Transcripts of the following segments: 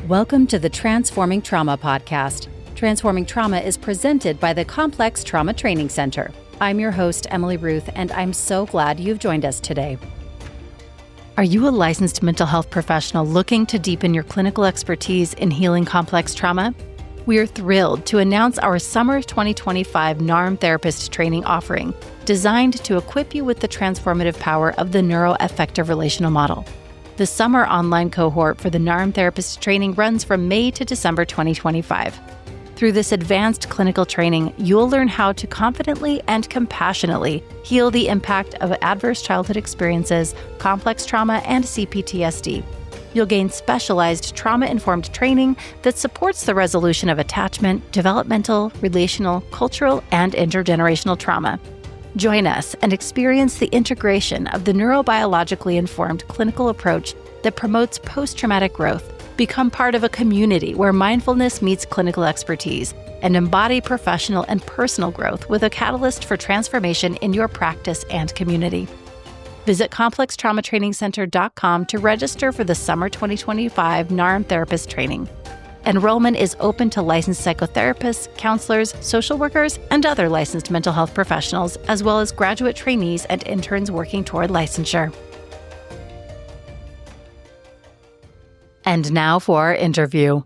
Welcome to the Transforming Trauma podcast. Transforming Trauma is presented by the Complex Trauma Training Center. I'm your host, Emily Ruth, and I'm so glad you've joined us today. Are you a licensed mental health professional looking to deepen your clinical expertise in healing complex trauma? We are thrilled to announce our Summer 2025 NARM Therapist Training offering, designed to equip you with the transformative power of the neuroaffective relational model. The summer online cohort for the NARM Therapist Training runs from May to December 2025. Through this advanced clinical training, you'll learn how to confidently and compassionately heal the impact of adverse childhood experiences, complex trauma, and CPTSD. You'll gain specialized trauma-informed training that supports the resolution of attachment, developmental, relational, cultural, and intergenerational trauma. Join us and experience the integration of the neurobiologically informed clinical approach that promotes post-traumatic growth. Become part of a community where mindfulness meets clinical expertise and embody professional and personal growth with a catalyst for transformation in your practice and community. Visit ComplexTraumaTrainingCenter.com to register for the Summer 2025 NARM Therapist Training. Enrollment is open to licensed psychotherapists, counselors, social workers, and other licensed mental health professionals, as well as graduate trainees and interns working toward licensure. And now for our interview.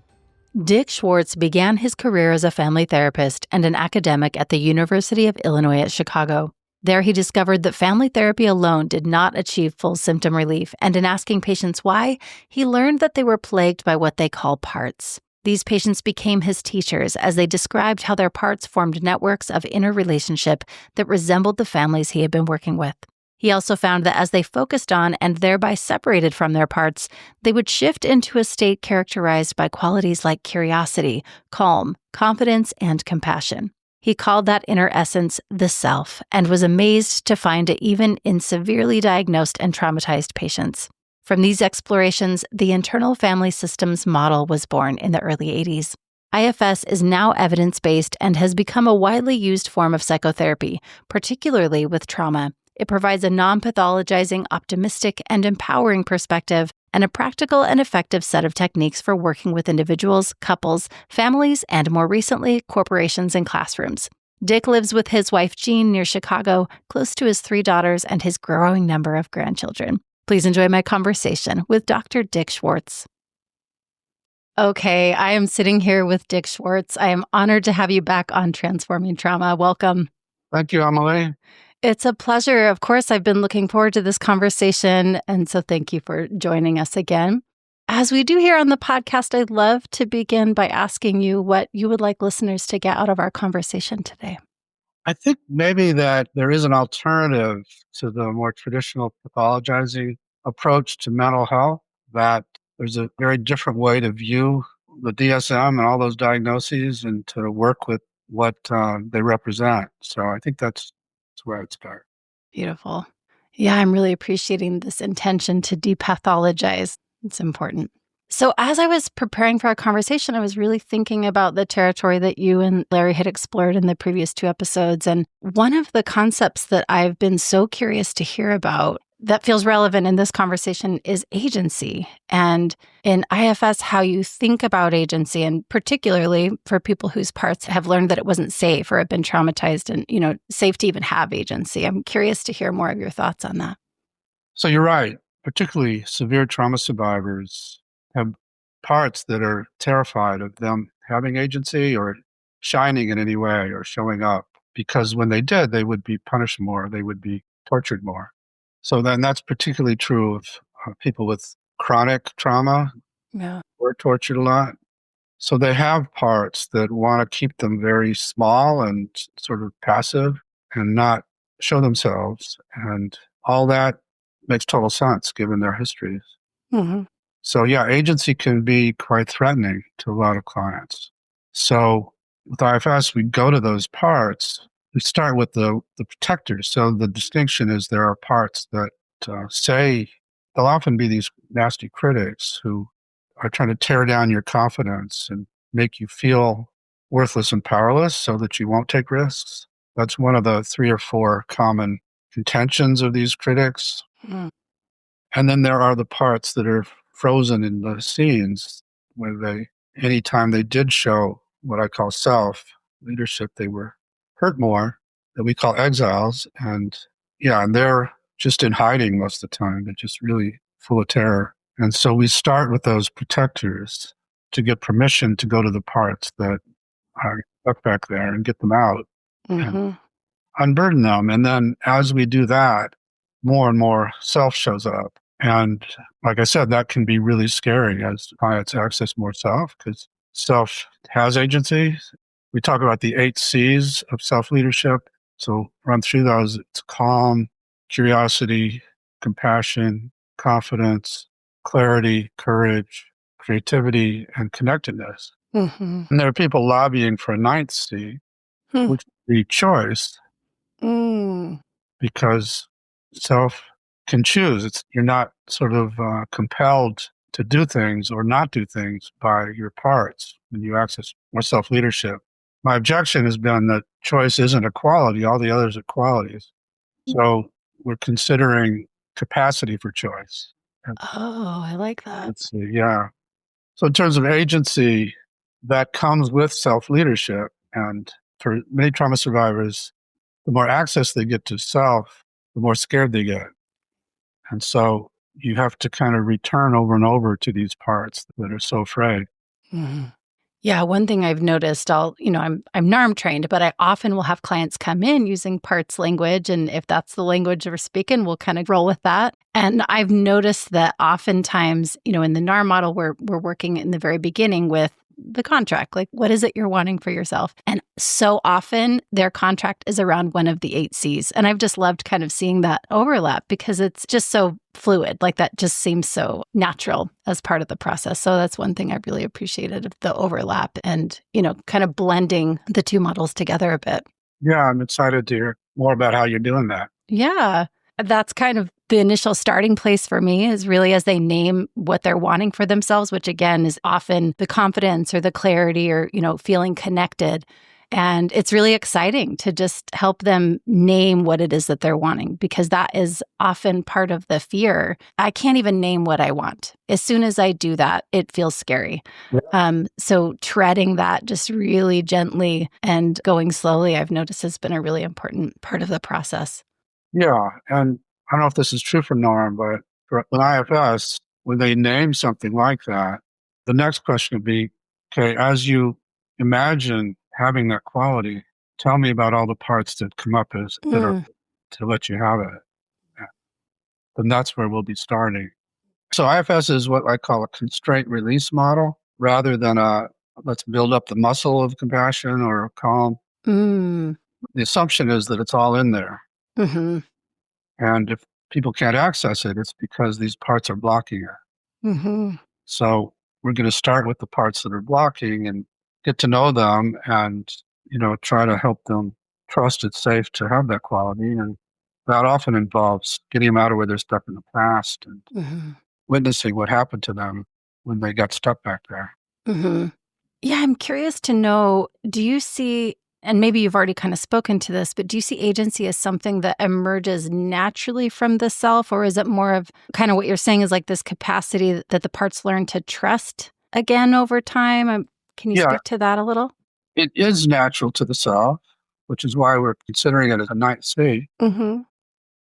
Dick Schwartz began his career as a family therapist and an academic at the University of Illinois at Chicago. There he discovered that family therapy alone did not achieve full symptom relief, and in asking patients why, he learned that they were plagued by what they call parts. These patients became his teachers as they described how their parts formed networks of interrelationship that resembled the families he had been working with. He also found that as they focused on and thereby separated from their parts, they would shift into a state characterized by qualities like curiosity, calm, confidence, and compassion. He called that inner essence the self and was amazed to find it even in severely diagnosed and traumatized patients. From these explorations, the internal family systems model was born in the early 80s. IFS is now evidence-based and has become a widely used form of psychotherapy, particularly with trauma. It provides a non-pathologizing, optimistic, and empowering perspective and a practical and effective set of techniques for working with individuals, couples, families, and more recently, corporations and classrooms. Dick lives with his wife Jeanne near Chicago, close to his 3 daughters and his growing number of grandchildren. Please enjoy my conversation with Dr. Dick Schwartz. Okay, I am sitting here with Dick Schwartz. I am honored to have you back on Transforming Trauma. Welcome. Thank you, Emily. It's a pleasure. Of course, I've been looking forward to this conversation, and so thank you for joining us again. As we do here on the podcast, I'd love to begin by asking you what you would like listeners to get out of our conversation today. I think maybe that there is an alternative to the more traditional pathologizing approach to mental health, that there's a very different way to view the DSM and all those diagnoses and to work with what they represent. So I think that's where I'd start. Beautiful. Yeah, I'm really appreciating this intention to de-pathologize. It's important. So as I was preparing for our conversation, I was really thinking about the territory that you and Larry had explored in the previous 2 episodes. And one of the concepts that I've been so curious to hear about that feels relevant in this conversation is agency. And in IFS, how you think about agency, and particularly for people whose parts have learned that it wasn't safe or have been traumatized and, safe to even have agency. I'm curious to hear more of your thoughts on that. So you're right. Particularly severe trauma survivors have parts that are terrified of them having agency or shining in any way or showing up, because when they did, they would be punished more, they would be tortured more. So then that's particularly true of people with chronic trauma. Yeah. Were tortured a lot. So they have parts that want to keep them very small and sort of passive and not show themselves. And all that makes total sense given their histories. Mm-hmm. So yeah, agency can be quite threatening to a lot of clients. So with IFS, we go to those parts. We start with the protectors. So the distinction is there are parts that say, there'll often be these nasty critics who are trying to tear down your confidence and make you feel worthless and powerless so that you won't take risks. That's one of the 3 or 4 common contentions of these critics. Mm. And then there are the parts that are frozen in the scenes where anytime they did show what I call self leadership, they were hurt more, that we call exiles. And they're just in hiding most of the time. They're just really full of terror. And so we start with those protectors to get permission to go to the parts that are stuck back there and get them out and unburden them. And then as we do that, more and more self shows up. And like I said, that can be really scary as clients access more self, because self has agency. We talk about the 8 C's of self leadership. So run through those. It's calm, curiosity, compassion, confidence, clarity, courage, creativity, and connectedness. And there are people lobbying for a 9th C, which would be choice, because self can choose. You're not sort of compelled to do things or not do things by your parts when you access more self-leadership. My objection has been that choice isn't a quality. All the others are qualities. So we're considering capacity for choice. Oh, I like that. Let's see, yeah. So in terms of agency, that comes with self-leadership. And for many trauma survivors, the more access they get to self, the more scared they get. And so you have to kind of return over and over to these parts that are so afraid. Yeah, one thing I've noticed, I'm NARM trained, but I often will have clients come in using parts language, and if that's the language we're speaking, we'll kind of roll with that. And I've noticed that oftentimes, in the NARM model, we're working in the very beginning with the contract, like what is it you're wanting for yourself? And so often their contract is around one of the 8 C's. And I've just loved kind of seeing that overlap, because it's just so fluid, like that just seems so natural as part of the process. So that's one thing I really appreciated, of the overlap and, kind of blending the 2 models together a bit. Yeah, I'm excited to hear more about how you're doing that. Yeah. That's kind of the initial starting place for me, is really as they name what they're wanting for themselves, which again is often the confidence or the clarity or, feeling connected. And it's really exciting to just help them name what it is that they're wanting, because that is often part of the fear. I can't even name what I want. As soon as I do that, it feels scary. Yeah. So treading that just really gently and going slowly, I've noticed, has been a really important part of the process. Yeah. And I don't know if this is true for NARM, but for an IFS, when they name something like that, the next question would be, okay, as you imagine having that quality, tell me about all the parts that come up that are to let you have it. Yeah. Then that's where we'll be starting. So IFS is what I call a constraint release model, rather than let's build up the muscle of compassion or calm. The assumption is that it's all in there. And if people can't access it, it's because these parts are blocking it. So we're going to start with the parts that are blocking and get to know them and, try to help them trust it's safe to have that quality. And that often involves getting them out of where they're stuck in the past and witnessing what happened to them when they got stuck back there. Yeah, I'm curious to know, do you see, and maybe you've already kind of spoken to this, but do you see agency as something that emerges naturally from the self, or is it more of kind of what you're saying is like this capacity that the parts learn to trust again over time? Can you speak to that a little? It is natural to the self, which is why we're considering it as a 9th C.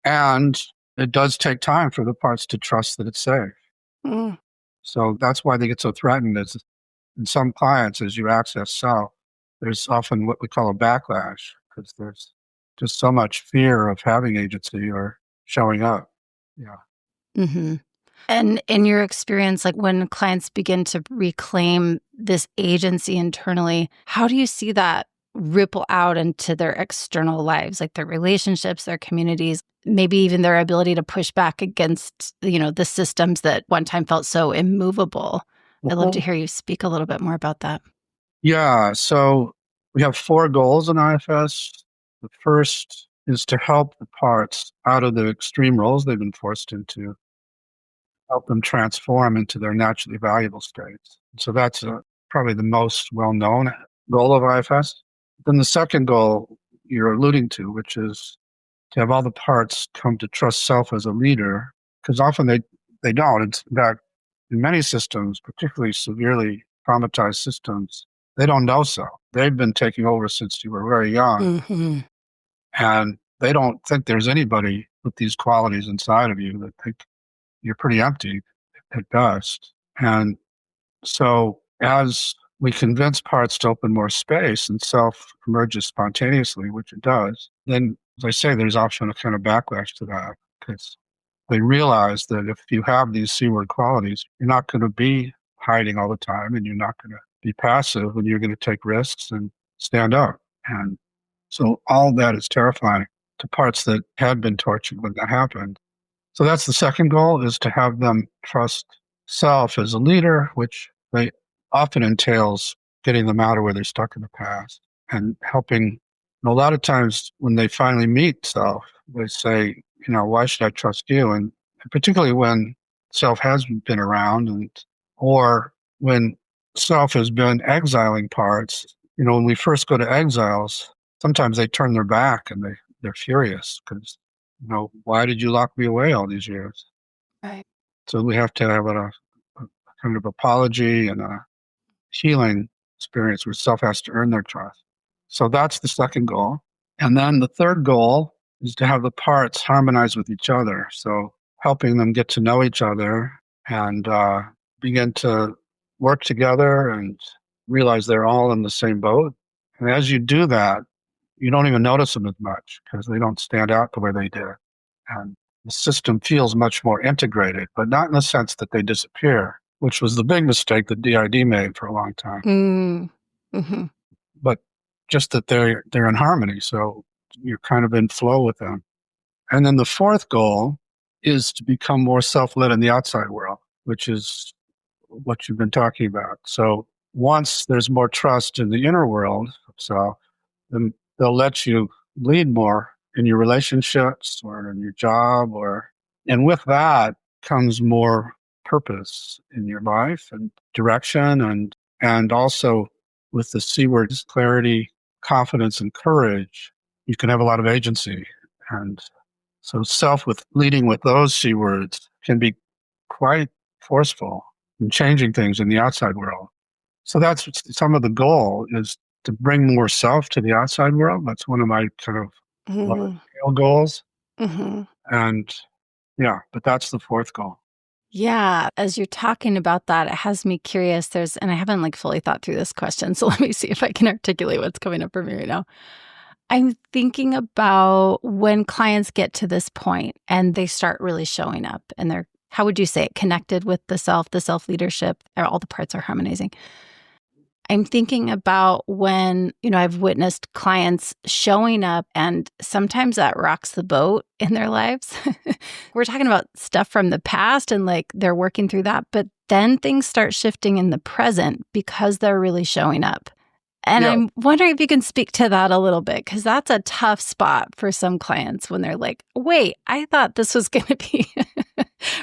And it does take time for the parts to trust that it's safe. So that's why they get so threatened. In some clients, as you access self, there's often what we call a backlash, because there's just so much fear of having agency or showing up. Yeah. And in your experience, like when clients begin to reclaim this agency internally, how do you see that ripple out into their external lives, like their relationships, their communities, maybe even their ability to push back against, the systems that one time felt so immovable? I'd love to hear you speak a little bit more about that. Yeah. So we have 4 goals in IFS. The first is to help the parts out of the extreme roles they've been forced into, help them transform into their naturally valuable states. So that's probably the most well-known goal of IFS. Then the second goal you're alluding to, which is to have all the parts come to trust self as a leader, because often they don't. In fact, in many systems, particularly severely traumatized systems, they don't know self. They've been taking over since you were very young. Mm-hmm. And they don't think there's anybody with these qualities inside of you. That think you're pretty empty at best. And so as we convince parts to open more space and self emerges spontaneously, which it does, then, as I say, there's often a kind of backlash to that because they realize that if you have these C-word qualities, you're not going to be hiding all the time and you're not going to be passive and you're going to take risks and stand up. And so all that is terrifying to parts that had been tortured when that happened. So that's the second goal, is to have them trust self as a leader, which they often entails getting them out of where they're stuck in the past and helping. And a lot of times when they finally meet self, they say, why should I trust you? And particularly when self has been around or when self has been exiling parts, when we first go to exiles, sometimes they turn their back and they're furious because, why did you lock me away all these years? Right. So we have to have a kind of apology and a healing experience where self has to earn their trust. So that's the second goal. And then the third goal is to have the parts harmonize with each other. So helping them get to know each other and begin to work together and realize they're all in the same boat. And as you do that, you don't even notice them as much because they don't stand out the way they did. And the system feels much more integrated, but not in the sense that they disappear, which was the big mistake that DID made for a long time. Mm-hmm. But just that they're in harmony, so you're kind of in flow with them. And then the fourth goal is to become more self-led in the outside world, which is what you've been talking about. So once there's more trust in the inner world of self, then they'll let you lead more in your relationships or in your job, and with that comes more purpose in your life and direction, and also with the C words, clarity, confidence, and courage, you can have a lot of agency. And so self with leading with those C words can be quite forceful in changing things in the outside world. So that's some of the goal, is to bring more self to the outside world. That's one of my kind of large scale goals. Mm-hmm. And but that's the fourth goal. Yeah, as you're talking about that, it has me curious. And I haven't fully thought through this question, so let me see if I can articulate what's coming up for me right now. I'm thinking about when clients get to this point and they start really showing up and they're, how would you say it, connected with the self leadership, or all the parts are harmonizing. I'm thinking about when, I've witnessed clients showing up and sometimes that rocks the boat in their lives. We're talking about stuff from the past and they're working through that, but then things start shifting in the present because they're really showing up. And I'm wondering if you can speak to that a little bit, because that's a tough spot for some clients when they're like, wait, I thought this was going to be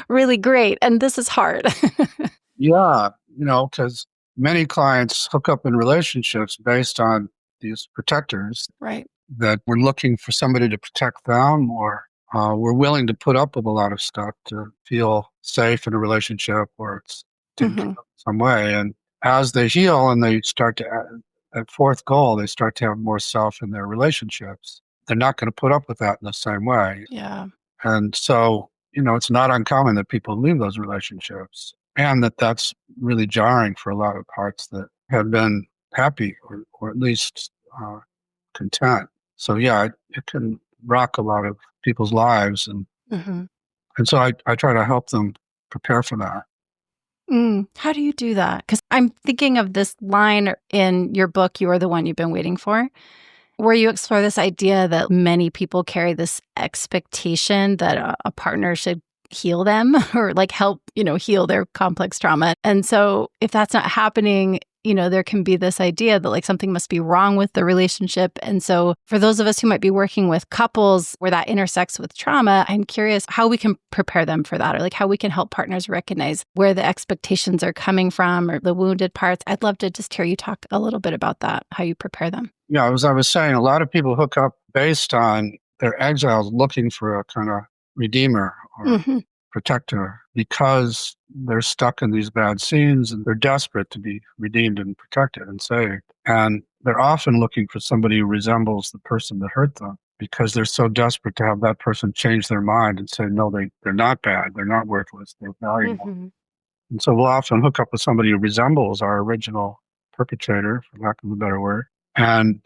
really great and this is hard. Because many clients hook up in relationships based on these protectors. Right. That we're looking for somebody to protect them, or we're willing to put up with a lot of stuff to feel safe in a relationship, or it's taken care of in some way. And as they heal and they start to that fourth goal, they start to have more self in their relationships. They're not going to put up with that in the same way. Yeah. And so, it's not uncommon that people leave those relationships, and that's really jarring for a lot of parts that have been happy or at least content. So it can rock a lot of people's lives. And so I try to help them prepare for that. How do you do that? Because I'm thinking of this line in your book, You Are the One You've Been Waiting For, where you explore this idea that many people carry this expectation that a partner should heal them or help, heal their complex trauma. And so if that's not happening, there can be this idea that something must be wrong with the relationship. And so for those of us who might be working with couples where that intersects with trauma, I'm curious how we can prepare them for that, or how we can help partners recognize where the expectations are coming from or the wounded parts. I'd love to just hear you talk a little bit about that, how you prepare them. Yeah, as I was saying, a lot of people hook up based on their exiles looking for a kind of redeemer or protector because they're stuck in these bad scenes and they're desperate to be redeemed and protected and saved. And they're often looking for somebody who resembles the person that hurt them because they're so desperate to have that person change their mind and say, no, they're not bad, they're not worthless, they're valuable. Mm-hmm. And so we'll often hook up with somebody who resembles our original perpetrator, for lack of a better word. And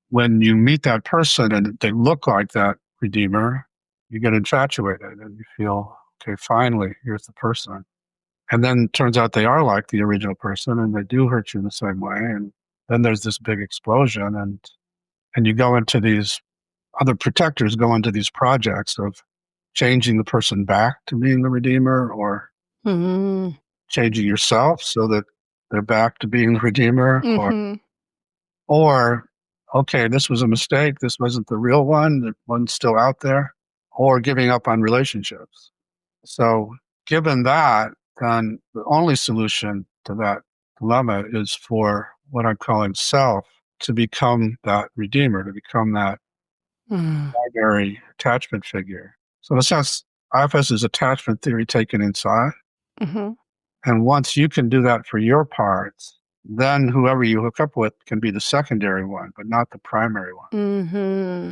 when you meet that person and they look like that redeemer, you get infatuated and you feel, okay, finally, here's the person. And then it turns out they are like the original person and they do hurt you in the same way. And then there's this big explosion and you go into these, other protectors go into these projects of changing the person back to being the redeemer or Mm-hmm. changing yourself so that they're back to being the redeemer Mm-hmm. or okay, this was a mistake. This wasn't the real one. The one's still out there, or giving up on relationships. So given that, then the only solution to that dilemma is for what I'm calling self to become that redeemer, to become that primary attachment figure. So in a sense, IFS is attachment theory taken inside. Mm-hmm. And once you can do that for your parts, then whoever you hook up with can be the secondary one, but not the primary one. Mm-hmm.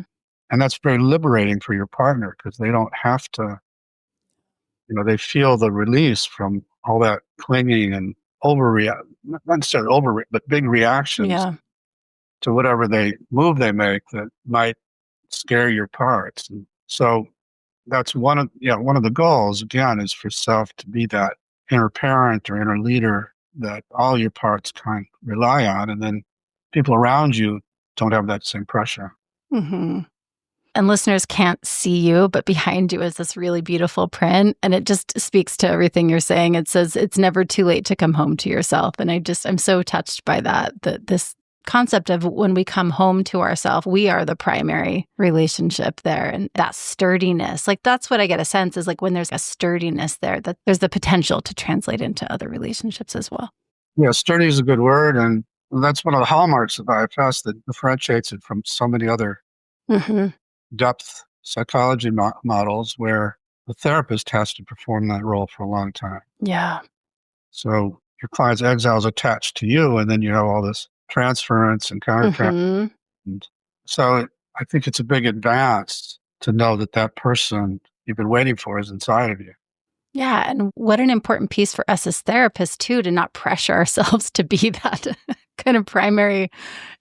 And that's very liberating for your partner because they don't have to, they feel the release from all that clinging and not necessarily but big reactions Yeah. to whatever move they make that might scare your parts. And so that's one of the goals, again, is for self to be that inner parent or inner leader that all your parts kind of rely on. And then people around you don't have that same pressure. Mm-hmm. And listeners can't see you, but behind you is this really beautiful print. And it just speaks to everything you're saying. It says, it's never too late to come home to yourself. And I'm so touched by that this concept of when we come home to ourselves, we are the primary relationship there. And that sturdiness, like that's what I get a sense is like when there's a sturdiness there, that there's the potential to translate into other relationships as well. Yeah, sturdy is a good word. And that's one of the hallmarks of IFS that differentiates it from so many other depth psychology models where the therapist has to perform that role for a long time. Yeah. So your client's exile is attached to you, and then you have all this transference and countertransference. And so I think it's a big advance to know that person you've been waiting for is inside of you. Yeah. And what an important piece for us as therapists, too, to not pressure ourselves to be that kind of primary,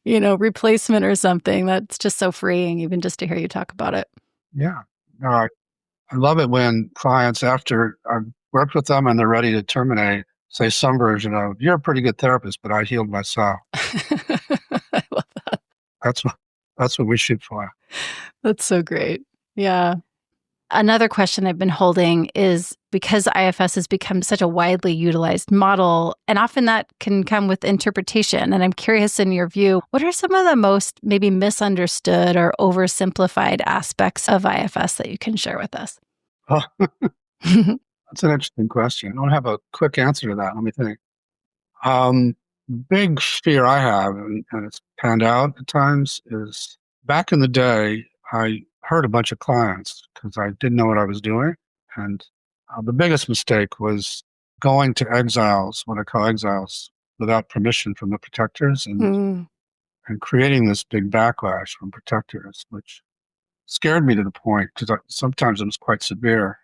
replacement or something. That's just so freeing, even just to hear you talk about it. Yeah. No, I love it when clients, after I've worked with them and they're ready to terminate, say some version of, you're a pretty good therapist, but I healed myself. I love that. That's what we shoot for. That's so great. Yeah. Another question I've been holding is because IFS has become such a widely utilized model, and often that can come with interpretation. And I'm curious, in your view, what are some of the most maybe misunderstood or oversimplified aspects of IFS that you can share with us? Oh, that's an interesting question. I don't have a quick answer to that. Let me think. Big fear I have, and it's panned out at times, is back in the day, I hurt a bunch of clients because I didn't know what I was doing. And the biggest mistake was going to exiles, what I call exiles, without permission from the protectors and creating this big backlash from protectors, which scared me to the point, because sometimes it was quite severe,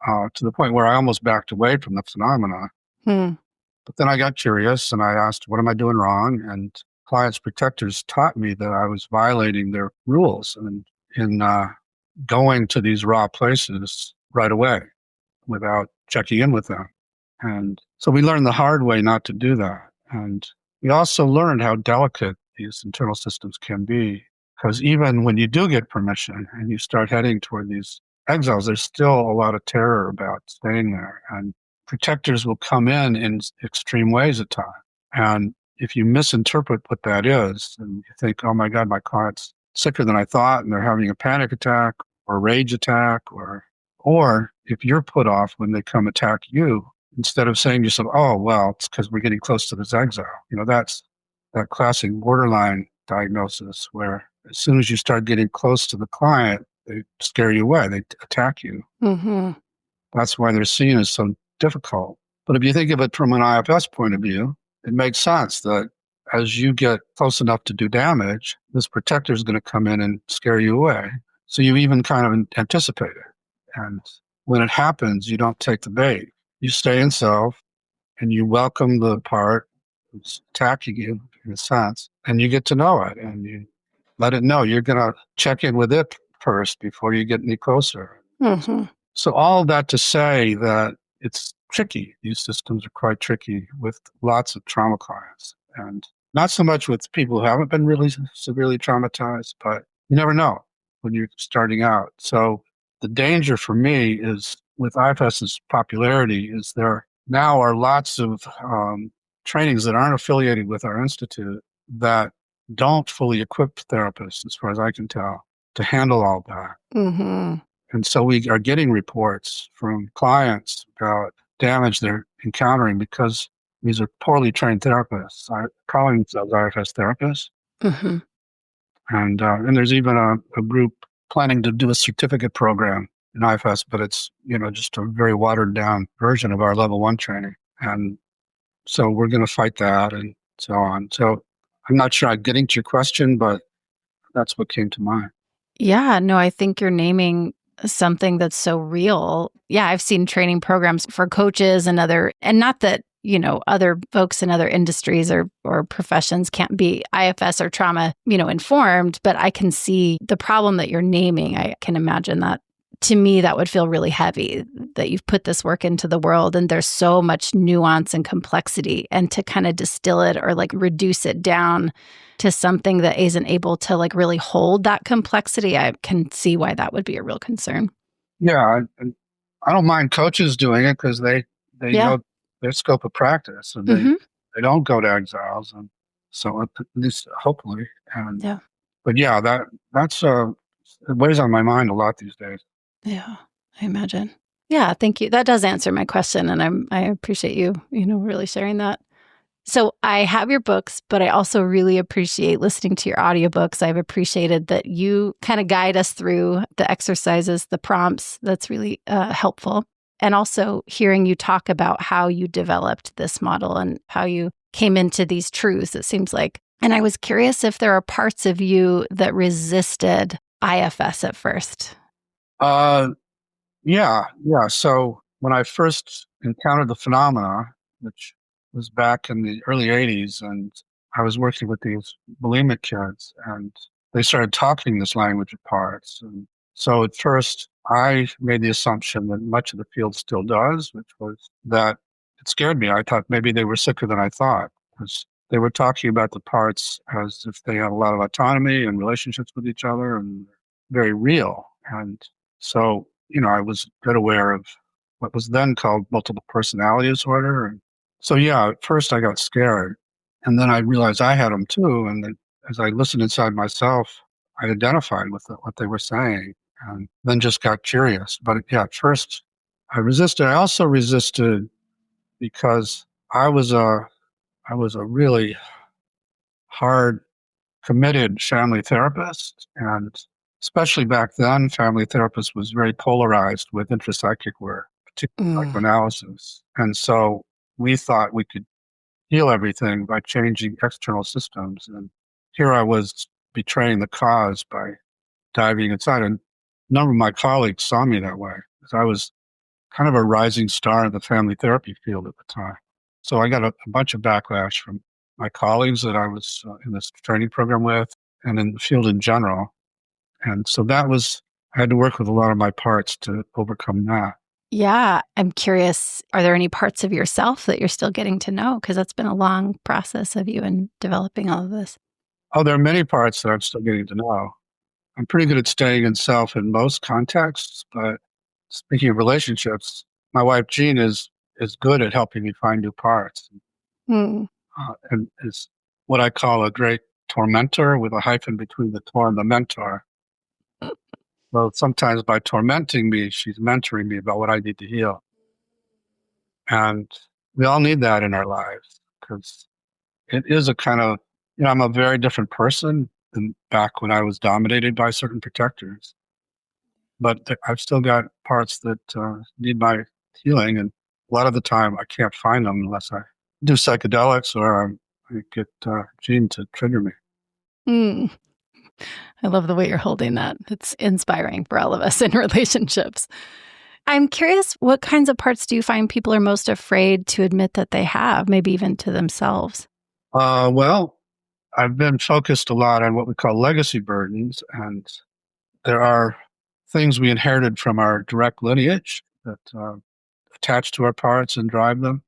to the point where I almost backed away from the phenomenon. But then I got curious and I asked, what am I doing wrong? And clients' protectors taught me that I was violating their rules and in going to these raw places right away without checking in with them. And so we learned the hard way not to do that. And we also learned how delicate these internal systems can be, because even when you do get permission and you start heading toward these exiles, there's still a lot of terror about staying there. And protectors will come in extreme ways at times. And if you misinterpret what that is, and you think, oh my God, my client's sicker than I thought, and they're having a panic attack or rage attack, or if you're put off when they come attack you, instead of saying to yourself, oh, well, it's because we're getting close to this exile. That's that classic borderline diagnosis where as soon as you start getting close to the client, they scare you away, they attack you. That's why they're seen as so difficult. But if you think of it from an IFS point of view, it makes sense that as you get close enough to do damage, this protector is going to come in and scare you away. So you even kind of anticipate it. And when it happens, you don't take the bait. You stay in self and you welcome the part that's attacking you in a sense, and you get to know it and you let it know. You're going to check in with it first before you get any closer. Mm-hmm. So all of that to say that it's tricky. These systems are quite tricky with lots of trauma clients, and not so much with people who haven't been really severely traumatized, but you never know when you're starting out. So the danger for me is with IFS's popularity is there now are lots of trainings that aren't affiliated with our institute that don't fully equip therapists, as far as I can tell, to handle all that. Mm-hmm. And so we are getting reports from clients about damage they're encountering because these are poorly trained therapists, calling themselves IFS therapists. Mm-hmm. And there's even a group planning to do a certificate program in IFS, but it's, just a very watered down version of our level 1 training. And so we're going to fight that and so on. So I'm not sure I'm getting to your question, but that's what came to mind. Yeah, no, I think you're naming something that's so real. Yeah, I've seen training programs for coaches and not that, other folks in other industries or professions can't be IFS or trauma, informed, but I can see the problem that you're naming. I can imagine that. To me, that would feel really heavy that you've put this work into the world and there's so much nuance and complexity, and to kind of distill it or like reduce it down to something that isn't able to like really hold that complexity. I can see why that would be a real concern. Yeah, I don't mind coaches doing it because they know their scope of practice and they don't go to exiles, and so at least hopefully. And but yeah, that's it weighs on my mind a lot these days. Yeah, I imagine. Yeah, thank you. That does answer my question, and I appreciate you, really sharing that. So I have your books, but I also really appreciate listening to your audiobooks. I've appreciated that you kind of guide us through the exercises, the prompts. That's really helpful. And also hearing you talk about how you developed this model and how you came into these truths, it seems like. And I was curious if there are parts of you that resisted IFS at first. Yeah. So when I first encountered the phenomena, which was back in the early 80s, and I was working with these bulimic kids, and they started talking this language of parts. And so at first, I made the assumption that much of the field still does, which was that it scared me. I thought maybe they were sicker than I thought, because they were talking about the parts as if they had a lot of autonomy and relationships with each other and very real. And so, I was a bit aware of what was then called multiple personality disorder. And so, yeah, at first I got scared. And then I realized I had them too. And then as I listened inside myself, I identified with what they were saying and then just got curious. But yeah, at first I resisted. I also resisted because I was a really hard, committed family therapist. And especially back then, family therapist was very polarized with intrapsychic work, particularly psychoanalysis. And so we thought we could heal everything by changing external systems. And here I was betraying the cause by diving inside. And a number of my colleagues saw me that way because I was kind of a rising star in the family therapy field at the time. So I got a bunch of backlash from my colleagues that I was in this training program with and in the field in general. And so I had to work with a lot of my parts to overcome that. Yeah, I'm curious, are there any parts of yourself that you're still getting to know? Because that's been a long process of you in developing all of this. Oh, there are many parts that I'm still getting to know. I'm pretty good at staying in self in most contexts, but speaking of relationships, my wife, Jeanne, is good at helping me find new parts. Mm. And is what I call a great tormentor with a hyphen between the tor and the mentor. Well, sometimes by tormenting me, she's mentoring me about what I need to heal. And we all need that in our lives because it is a kind of, I'm a very different person than back when I was dominated by certain protectors. but I've still got parts that need my healing. And a lot of the time I can't find them unless I do psychedelics or I get Jeanne to trigger me. Mm. I love the way you're holding that. It's inspiring for all of us in relationships. I'm curious, what kinds of parts do you find people are most afraid to admit that they have, maybe even to themselves? Well, I've been focused a lot on what we call legacy burdens, and there are things we inherited from our direct lineage that attach to our parts and drive them,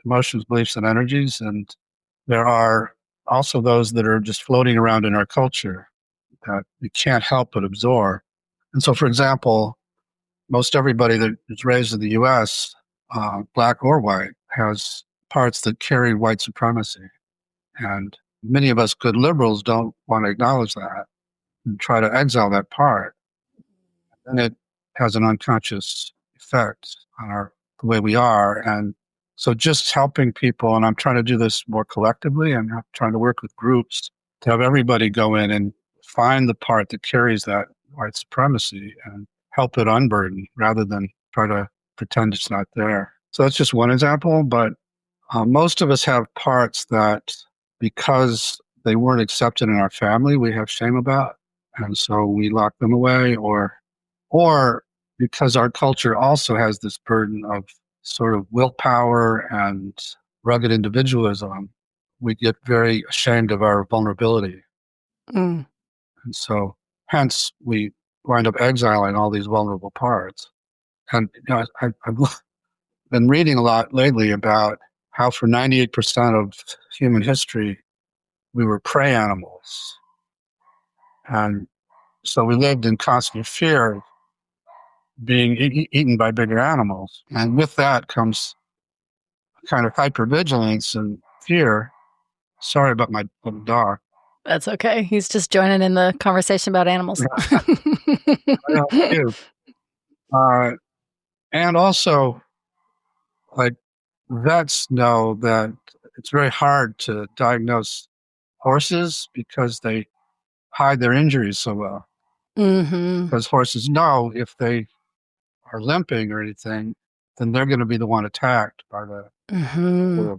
emotions, beliefs, and energies. And there are also those that are just floating around in our culture that we can't help but absorb. And so, for example, most everybody that is raised in the US, black or white, has parts that carry white supremacy. And many of us good liberals don't want to acknowledge that and try to exile that part. And it has an unconscious effect on the way we are. And so just helping people, and I'm trying to do this more collectively, I'm trying to work with groups to have everybody go in and find the part that carries that white supremacy and help it unburden rather than try to pretend it's not there. So that's just one example, but most of us have parts that, because they weren't accepted in our family, we have shame about. And so we lock them away, or because our culture also has this burden of sort of willpower and rugged individualism, we get very ashamed of our vulnerability. Mm. And so hence we wind up exiling all these vulnerable parts. And I've been reading a lot lately about how for 98% of human history, we were prey animals. And so we lived in constant fear of being eaten by bigger animals. And with that comes kind of hypervigilance and fear. Sorry about my little dog. That's okay. He's just joining in the conversation about animals. Yeah, too. And also, like, vets know that it's very hard to diagnose horses because they hide their injuries so well. Mm-hmm. Because horses know if they are limping or anything, then they're going to be the one attacked by the Mm-hmm.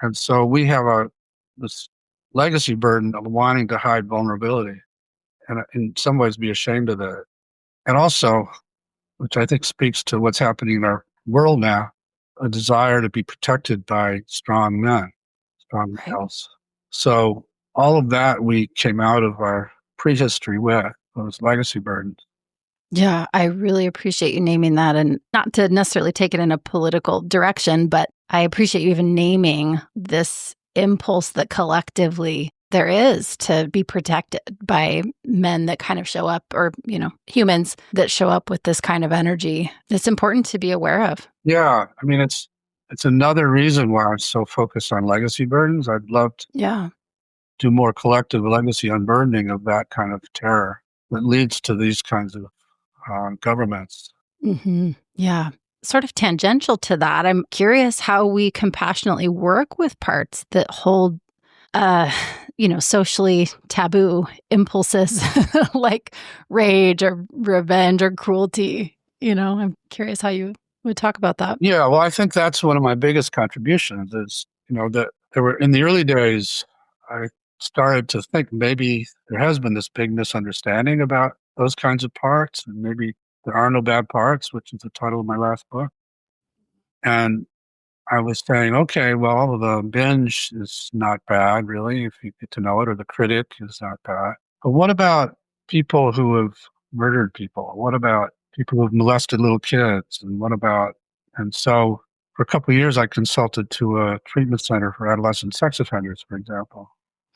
And so we have this legacy burden of wanting to hide vulnerability and in some ways be ashamed of it. And also, which I think speaks to what's happening in our world now, a desire to be protected by strong men, strong Right. males. So all of that we came out of our prehistory with, those legacy burdens. Yeah, I really appreciate you naming that, and not to necessarily take it in a political direction, but I appreciate you even naming this impulse that collectively there is to be protected by men that kind of show up, or, humans that show up with this kind of energy. It's important to be aware of. Yeah, I mean, it's another reason why I'm so focused on legacy burdens. I'd love to do more collective legacy unburdening of that kind of terror that leads to these kinds of governments. Mm-hmm. Yeah. Sort of tangential to that, I'm curious how we compassionately work with parts that hold, socially taboo impulses like rage or revenge or cruelty. I'm curious how you would talk about that. Yeah, well, I think that's one of my biggest contributions is, that there were, in the early days, I started to think maybe there has been this big misunderstanding about those kinds of parts, and maybe there are no bad parts, which is the title of my last book. And I was saying, okay, well, the binge is not bad, really, if you get to know it, or the critic is not bad. But what about people who have murdered people? What about people who have molested little kids? And so for a couple of years, I consulted to a treatment center for adolescent sex offenders, for example.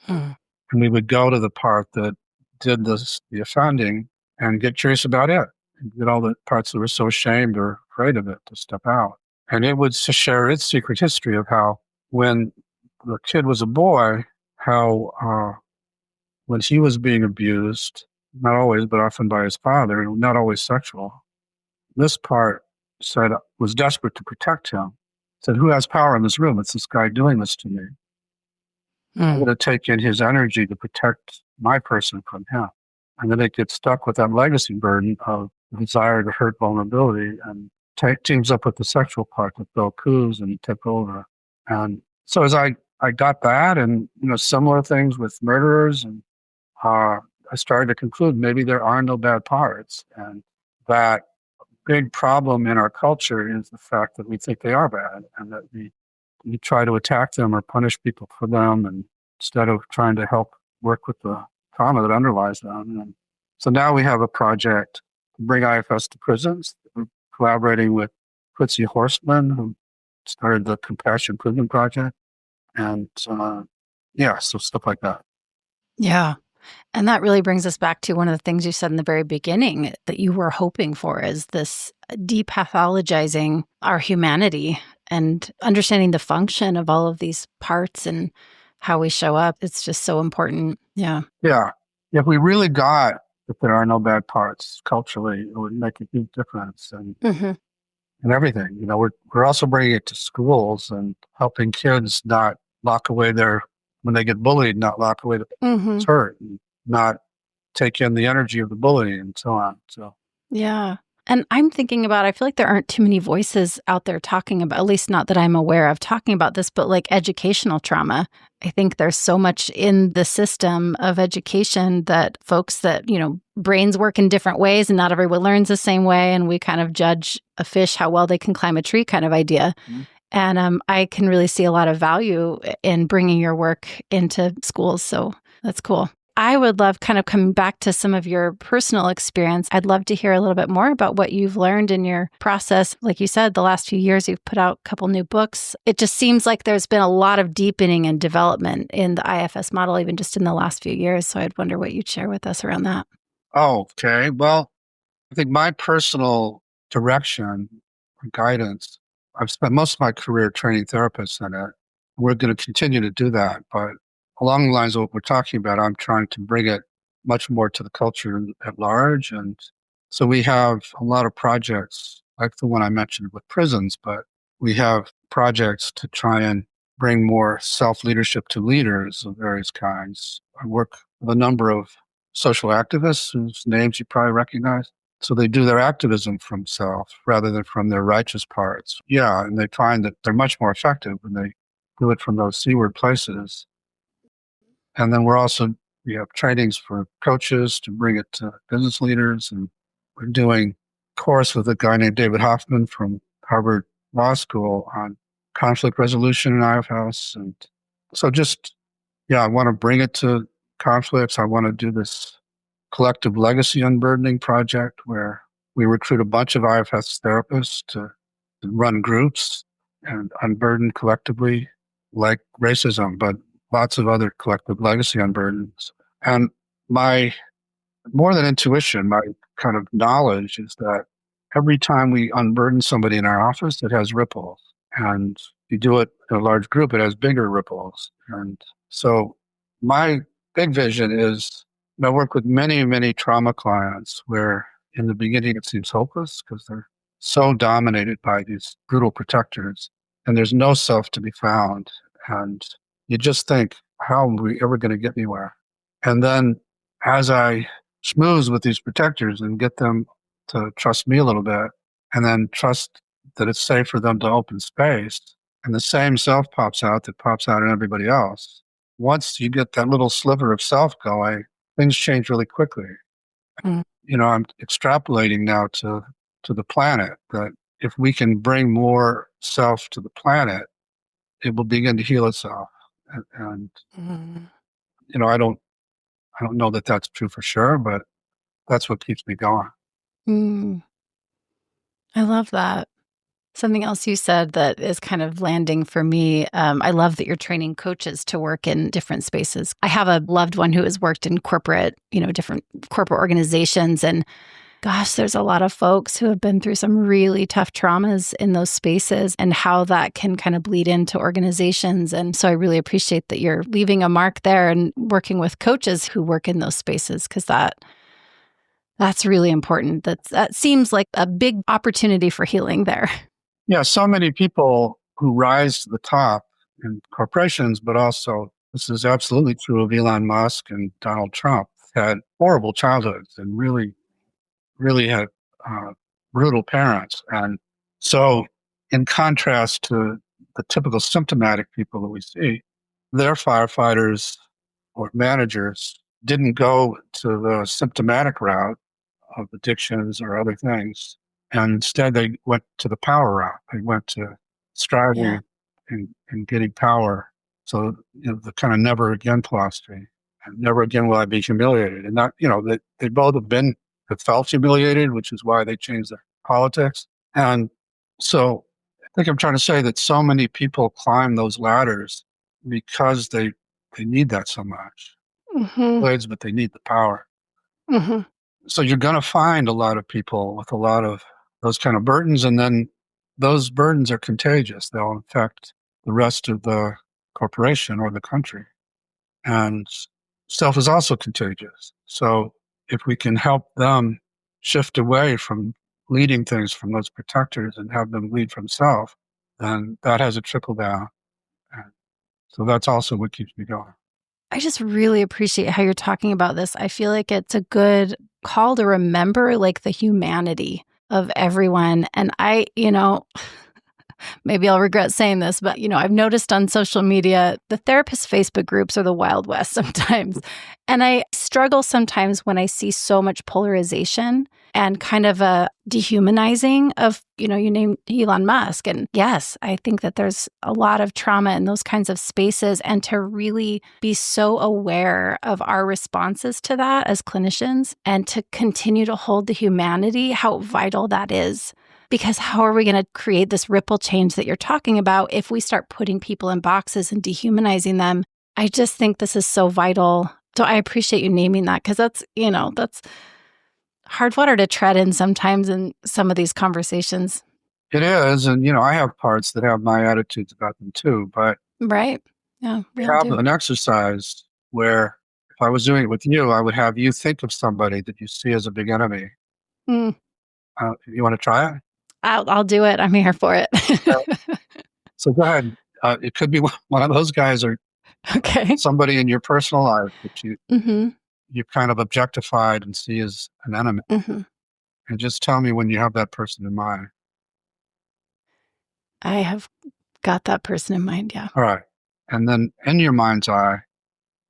Hmm. And we would go to the part that did the offending and get curious about it, and get all the parts that were so ashamed or afraid of it to step out. And it would share its secret history of how, when the kid was a boy, how when he was being abused, not always, but often by his father, not always sexual, this part was desperate to protect him. Said, who has power in this room? It's this guy doing this to me. I'm going to take in his energy to protect my person from him. And then they get stuck with that legacy burden of desire to hurt vulnerability and teams up with the sexual part with Bill Coos and tip over. And so as I got that and, similar things with murderers, and I started to conclude maybe there are no bad parts. And that big problem in our culture is the fact that we think they are bad and that we try to attack them or punish people for them, and instead of trying to help work with the trauma that underlies them. And so now we have a project to bring IFS to prisons. We're collaborating with Fritzie Horstman, who started the Compassion Prison Project. And so stuff like that. Yeah. And that really brings us back to one of the things you said in the very beginning that you were hoping for, is this de-pathologizing our humanity and understanding the function of all of these parts and how we show up. It's just so important. Yeah. Yeah. If we really got that there are no bad parts culturally, it would make a huge difference. And everything, we're also bringing it to schools and helping kids not lock away when they get bullied, not lock away the hurt, and not take in the energy of the bullying and so on. So, yeah. And I'm thinking about, I feel like there aren't too many voices out there talking about, at least not that I'm aware of, talking about this, but like educational trauma. I think there's so much in the system of education that folks that, brains work in different ways and not everyone learns the same way. And we kind of judge a fish how well they can climb a tree kind of idea. And I can really see a lot of value in bringing your work into schools. So that's cool. I would love, kind of coming back to some of your personal experience, I'd love to hear a little bit more about what you've learned in your process. Like you said, the last few years, you've put out a couple new books. It just seems like there's been a lot of deepening and development in the IFS model, even just in the last few years. So I'd wonder what you'd share with us around that. Oh, okay. Well, I think my personal direction or guidance, I've spent most of my career training therapists in it. We're going to continue to do that. But along the lines of what we're talking about, I'm trying to bring it much more to the culture at large. And so we have a lot of projects like the one I mentioned with prisons, but we have projects to try and bring more self-leadership to leaders of various kinds. I work with a number of social activists whose names you probably recognize. So they do their activism from self rather than from their righteous parts. Yeah, and they find that they're much more effective when they do it from those C-word places. And then we have trainings for coaches to bring it to business leaders. And we're doing a course with a guy named David Hoffman from Harvard Law School on conflict resolution in IFS. And so I want to bring it to conflicts. I want to do this collective legacy unburdening project where we recruit a bunch of IFS therapists to run groups and unburden collectively, like racism, but lots of other collective legacy unburdens. And my, more than intuition, my kind of knowledge is that every time we unburden somebody in our office, it has ripples. And if you do it in a large group, it has bigger ripples. And so my big vision is, I work with many, many trauma clients where in the beginning it seems hopeless because they're so dominated by these brutal protectors and there's no self to be found. And you just think, how are we ever going to get anywhere? And then as I schmooze with these protectors and get them to trust me a little bit and then trust that it's safe for them to open space, and the same self pops out that pops out in everybody else. Once you get that little sliver of self going, things change really quickly. I'm extrapolating now to the planet that if we can bring more self to the planet, it will begin to heal itself. And I don't know that that's true for sure, but that's what keeps me going. I love that. Something else you said that is kind of landing for me. I love that you're training coaches to work in different spaces. I have a loved one who has worked in corporate, different corporate organizations. And gosh, there's a lot of folks who have been through some really tough traumas in those spaces and how that can kind of bleed into organizations. And so I really appreciate that you're leaving a mark there and working with coaches who work in those spaces, because that's really important. That seems like a big opportunity for healing there. Yeah, so many people who rise to the top in corporations, but also this is absolutely true of Elon Musk and Donald Trump. had horrible childhoods and really, really had brutal parents. And so, in contrast to the typical symptomatic people that we see, their firefighters or managers didn't go to the symptomatic route of addictions or other things. And instead, they went to the power route. They went to striving and getting power. So, the kind of never again philosophy. And never again will I be humiliated. And not, they both have felt humiliated, which is why they changed their politics. And so I think I'm trying to say that so many people climb those ladders because they need that so much. Mm-hmm. But they need the power. Mm-hmm. So you're going to find a lot of people with a lot of those kind of burdens, and then those burdens are contagious. They'll infect the rest of the corporation or the country. And self is also contagious. So if we can help them shift away from leading things from those protectors and have them lead from self, then that has a trickle down. And so that's also what keeps me going. I just really appreciate how you're talking about this. I feel like it's a good call to remember like the humanity of everyone. And I, maybe I'll regret saying this, but I've noticed on social media, the therapist Facebook groups are the Wild West sometimes. And I struggle sometimes when I see so much polarization and kind of a dehumanizing of, you named Elon Musk. And yes, I think that there's a lot of trauma in those kinds of spaces. And to really be so aware of our responses to that as clinicians and to continue to hold the humanity, how vital that is. Because how are we going to create this ripple change that you're talking about if we start putting people in boxes and dehumanizing them? I just think this is so vital. So I appreciate you naming that because that's hard water to tread in sometimes in some of these conversations. It is. And, I have parts that have my attitudes about them too. But right. Yeah. I have an exercise where if I was doing it with you, I would have you think of somebody that you see as a big enemy. Mm. You want to try it? I'll do it. I'm here for it. So go ahead. It could be one of those guys or somebody in your personal life that you kind of objectified and see as an enemy. Mm-hmm. And just tell me when you have that person in mind. I have got that person in mind, yeah. All right. And then in your mind's eye,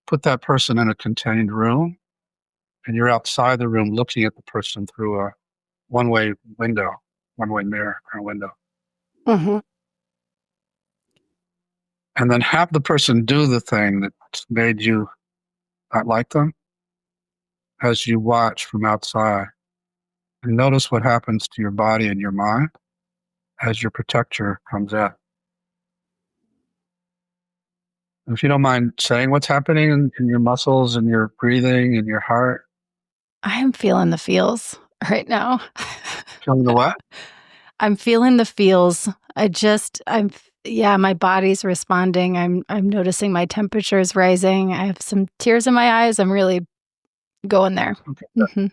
put that person in a contained room, and you're outside the room looking at the person through a one-way window, one-way mirror or window. Mm-hmm. And then have the person do the thing that made you not like them as you watch from outside. And notice what happens to your body and your mind as your protector comes in. If you don't mind saying what's happening in your muscles and your breathing and your heart. I am feeling the feels right now. Feeling the what? I'm feeling the feels. My body's responding. I'm noticing my temperature is rising. I have some tears in my eyes. I'm really going there. Okay. Mm-hmm.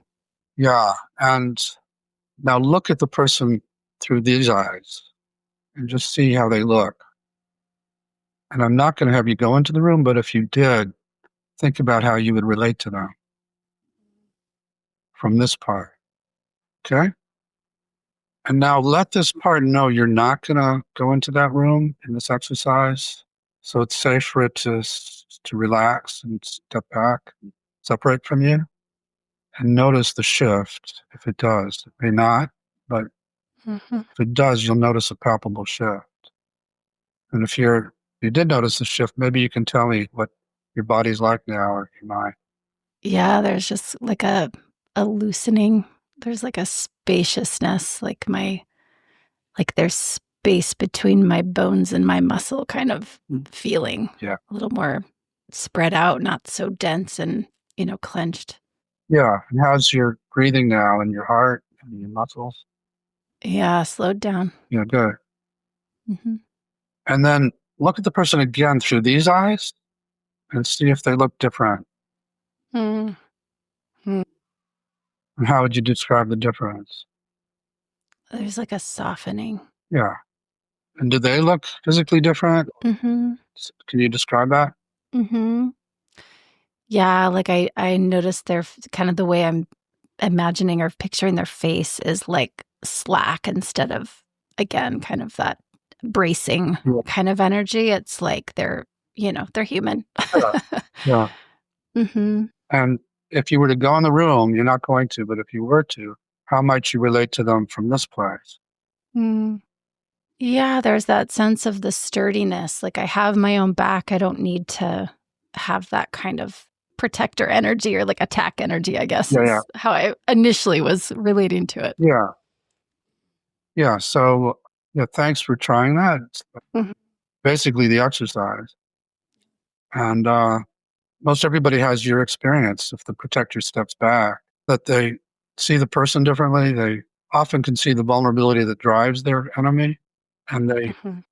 Yeah. And now look at the person through these eyes and just see how they look. And I'm not going to have you go into the room, but if you did, think about how you would relate to them from this part. Okay? And now let this part know you're not going to go into that room in this exercise. So it's safe for it to relax and step back, and separate from you. And notice the shift if it does. It may not, but if it does, you'll notice a palpable shift. And if you did notice the shift, maybe you can tell me what your body's like now or your mind. Yeah, there's just like a loosening. There's like a spaciousness, like there's space between my bones and my muscle kind of feeling. Yeah. A little more spread out, not so dense and, clenched. Yeah. And how's your breathing now and your heart and your muscles? Yeah, slowed down. Yeah, good. Mm-hmm. And then look at the person again through these eyes and see if they look different. Mm-hmm. And how would you describe the difference? There's like a softening. Yeah. And do they look physically different? Mm-hmm. Can you describe that? Mm-hmm. Yeah, like I noticed their kind of the way I'm imagining or picturing their face is like slack instead of, again, kind of that bracing Yeah. kind of energy. It's like they're human. Yeah. Yeah. hmm And if you were to go in the room, you're not going to, but if you were to, how might you relate to them from this place? Mm. Yeah, there's that sense of the sturdiness. Like I have my own back. I don't need to have that kind of protector energy or like attack energy, I guess, Yeah, yeah, is how I initially was relating to it. yeah, yeah. So, yeah, thanks for trying that. It's Mhm. basically the exercise. And most everybody has your experience if the protector steps back, that they see the person differently. They often can see the vulnerability that drives their enemy. And Mhm.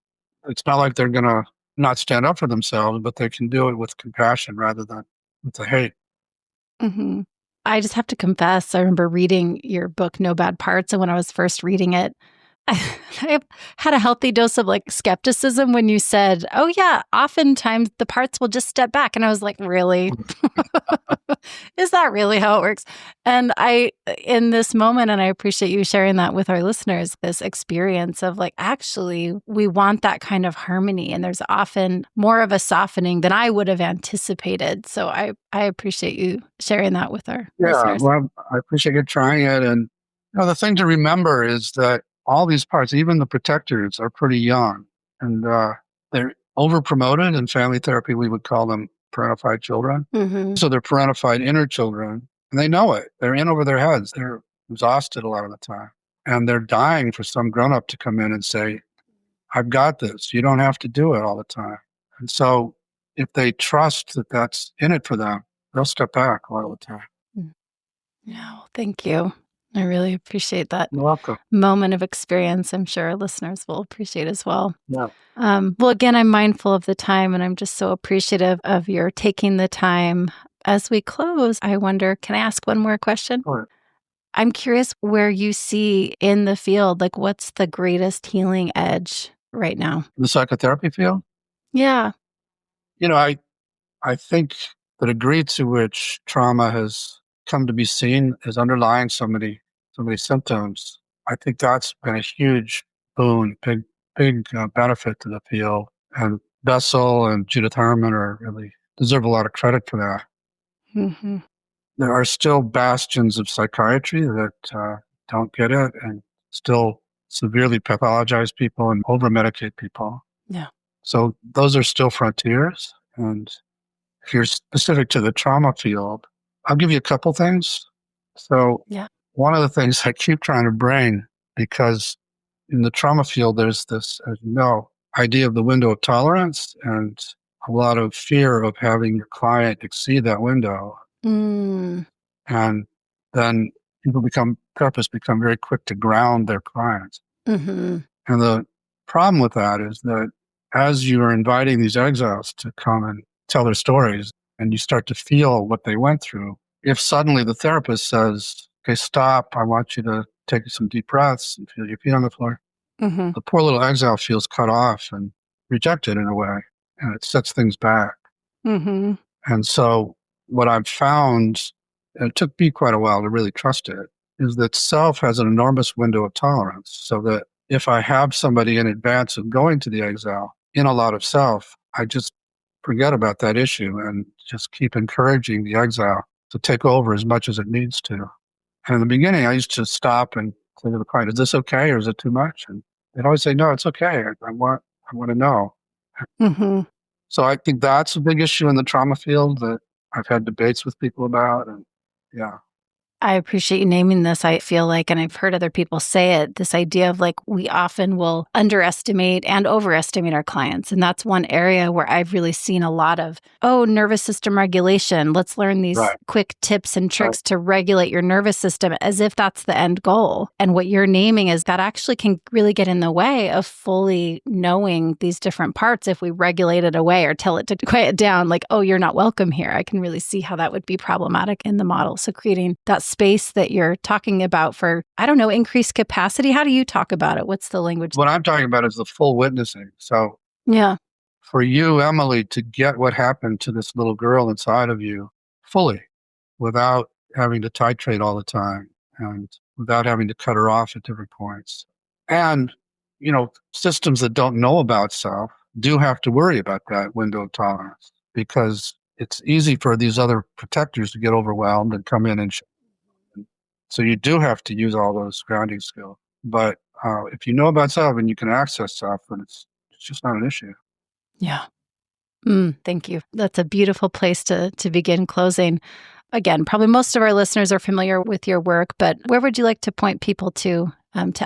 it's not like they're going to not stand up for themselves, but they can do it with compassion rather than with the hate. hmm I just have to confess, I remember reading your book, No Bad Parts. And when I was first reading it, I had a healthy dose of like skepticism when you said, oh, yeah, oftentimes the parts will just step back. And I was like, really? Is that really how it works? And in this moment, and I appreciate you sharing that with our listeners, this experience of like, actually, we want that kind of harmony. And there's often more of a softening than I would have anticipated. So I appreciate you sharing that with our Yeah, listeners. well, I appreciate you trying it. And the thing to remember is that all these parts, even the protectors, are pretty young, and they're over promoted. In family therapy, we would call them parentified children. Mhm. So they're parentified inner children, and they know it. They're in over their heads. They're exhausted a lot of the time, and they're dying for some grown up to come in and say, "I've got this. You don't have to do it all the time." And so, if they trust that that's in it for them, they'll step back a lot of the time. Mm. Yeah, well, thank you. I really appreciate that You're welcome. moment of experience. I'm sure our listeners will appreciate as well. Yeah. Well, again, I'm mindful of the time and I'm just so appreciative of your taking the time. As we close, I wonder, can I ask one more question? Sure. I'm curious where you see in the field, like what's the greatest healing edge right now? The psychotherapy field, Yeah. I think the degree to which trauma has come to be seen as underlying so many symptoms, I think that's been a huge boon, big benefit to the field. And Bessel and Judith Herman really deserve a lot of credit for that. Mhm. There are still bastions of psychiatry that don't get it and still severely pathologize people and over medicate people. Yeah. So those are still frontiers. And if you're specific to the trauma field, I'll give you a couple things. So Yeah. one of the things I keep trying to bring, because in the trauma field, there's this, as you know, idea of the window of tolerance and a lot of fear of having your client exceed that window. Mm. And then therapists become very quick to ground their clients. hmm And the problem with that is that as you are inviting these exiles to come and tell their stories and you start to feel what they went through, if suddenly the therapist says, okay, stop, I want you to take some deep breaths and feel your feet on the floor, Mhm. the poor little exile feels cut off and rejected in a way, and it sets things back. Mhm. And so what I've found, and it took me quite a while to really trust it, is that self has an enormous window of tolerance. So that if I have somebody in advance of going to the exile in a lot of self, I just forget about that issue and just keep encouraging the exile to take over as much as it needs to. And in the beginning, I used to stop and say to the client, "Is this okay or is it too much?" And they'd always say, "No, it's okay. I want to know." Mhm. So I think that's a big issue in the trauma field that I've had debates with people about. And yeah, I appreciate you naming this. I feel like, and I've heard other people say it, this idea of like we often will underestimate and overestimate our clients. And that's one area where I've really seen a lot of, oh, nervous system regulation. Let's learn these right. quick tips and Right. tricks to regulate your nervous system as if that's the end goal. And what you're naming is that actually can really get in the way of fully knowing these different parts if we regulate it away or tell it to quiet down, like, oh, you're not welcome here. I can really see how that would be problematic in the model. So creating that space that you're talking about for, I don't know, increased capacity. How do you talk about it? What's the language? What I'm talking about is the full witnessing. So Yeah. for you, Emily, to get what happened to this little girl inside of you, fully without having to titrate all the time and without having to cut her off at different points. And, systems that don't know about self do have to worry about that window of tolerance, because it's easy for these other protectors to get overwhelmed and come in and so you do have to use all those grounding skills. But if you know about self and you can access self, then it's just not an issue. Yeah. Thank you. That's a beautiful place to begin closing. Again, probably most of our listeners are familiar with your work, but where would you like to point people to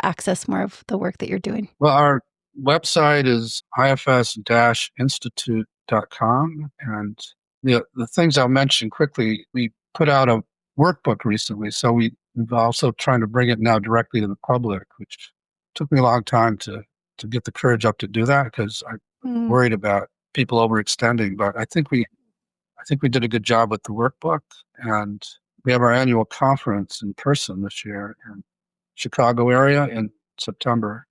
access more of the work that you're doing? Well, our website is ifs-institute.com. And the things I'll mention quickly, we put out a workbook recently. So we're also trying to bring it now directly to the public, which took me a long time to get the courage up to do that, because I'm worried about people overextending. But I think we did a good job with the workbook. And we have our annual conference in person this year in Chicago area in September.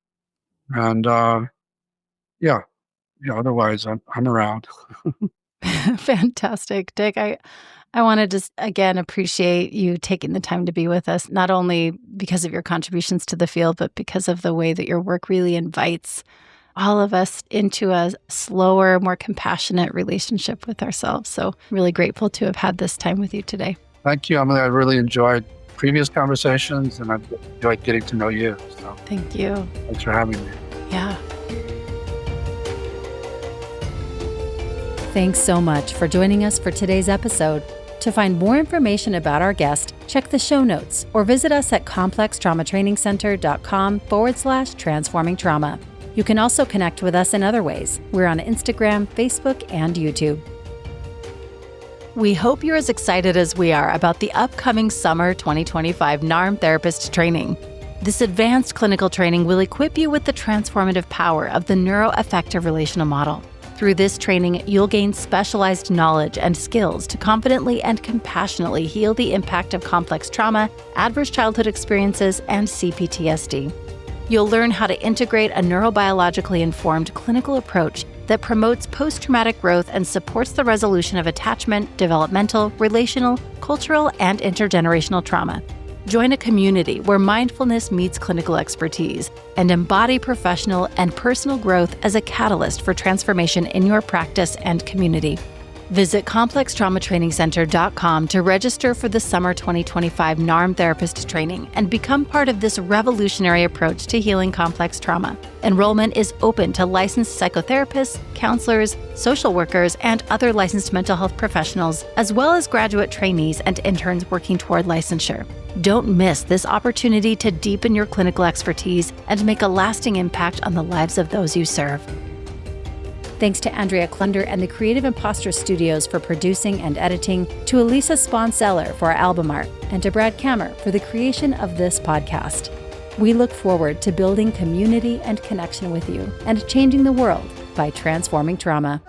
And otherwise I'm around. Fantastic. Dick, I want to just again appreciate you taking the time to be with us, not only because of your contributions to the field, but because of the way that your work really invites all of us into a slower, more compassionate relationship with ourselves. So really grateful to have had this time with you today. Thank you, Emily. I really enjoyed previous conversations, and I've enjoyed getting to know you. So thank you. Thanks for having me. Yeah. Thanks so much for joining us for today's episode. To find more information about our guest, check the show notes or visit us at complextraumatrainingcenter.com/transforming trauma. You can also connect with us in other ways. We're on Instagram, Facebook, and YouTube. We hope you're as excited as we are about the upcoming summer 2025 NARM therapist training. This advanced clinical training will equip you with the transformative power of the neuroaffective relational model. Through this training, you'll gain specialized knowledge and skills to confidently and compassionately heal the impact of complex trauma, adverse childhood experiences, and CPTSD. You'll learn how to integrate a neurobiologically informed clinical approach that promotes post-traumatic growth and supports the resolution of attachment, developmental, relational, cultural, and intergenerational trauma. Join a community where mindfulness meets clinical expertise and embody professional and personal growth as a catalyst for transformation in your practice and community. Visit complextraumatrainingcenter.com to register for the summer 2025 NARM therapist training and become part of this revolutionary approach to healing complex trauma. Enrollment is open to licensed psychotherapists, counselors, social workers, and other licensed mental health professionals, as well as graduate trainees and interns working toward licensure. Don't miss this opportunity to deepen your clinical expertise and make a lasting impact on the lives of those you serve. Thanks to Andrea Klunder and the Creative Imposter Studios for producing and editing, to Elisa Sponseller for our album art, and to Brad Kammer for the creation of this podcast. We look forward to building community and connection with you and changing the world by transforming trauma.